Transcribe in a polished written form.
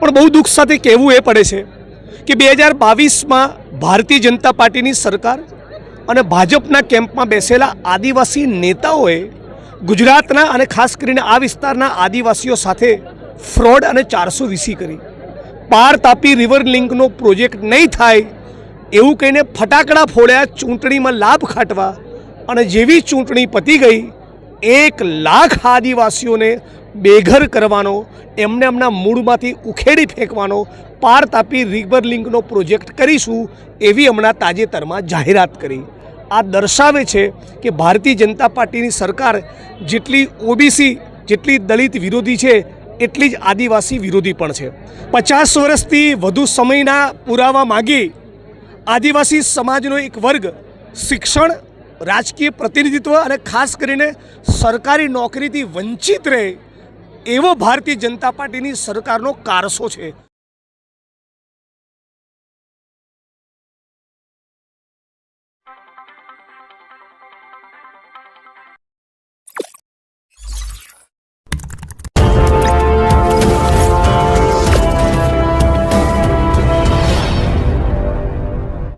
પણ બહુ દુઃખ સાથે કહેવું એ પડે છે કે 2022માં ભારતીય જનતા પાર્ટીની સરકાર અને ભાજપના કેમ્પમાં બેસેલા આદિવાસી નેતાઓએ ગુજરાતના અને ખાસ કરીને આ વિસ્તારના આદિવાસીઓ સાથે ફ્રોડ અને 420 કરી. પાર તાપી રિવર લિંકનો પ્રોજેક્ટ નહીં થાય એવું કહીને ફટાકડા ફોડ્યા ચૂંટણીમાં લાભ ખાટવા, અને જેવી ચૂંટણી પતી ગઈ 1 લાખ આદિવાસીઓને બેઘર કરવાનો, એમને એમના મૂળમાંથી ઉખેડી ફેંકવાનો પાર તાપી રિવર લિંકનો પ્રોજેક્ટ કરીશું એવી હમણાં તાજેતરમાં જાહેરાત કરી. આ દર્શાવે છે કે ભારતીય જનતા પાર્ટીની સરકાર જેટલી ઓબીસી, જેટલી દલિત વિરોધી છે એટલી જ આદિવાસી વિરોધી પણ છે. 50 વર્ષથી વધુ સમયના પુરાવા માગી આદિવાસી સમાજનો એક વર્ગ શિક્ષણ, રાજકીય પ્રતિનિધિત્વ અને ખાસ કરીને સરકારી નોકરીથી વંચિત રહે એવો ભારતીય જનતા પાર્ટીની સરકારનો કારસો છે.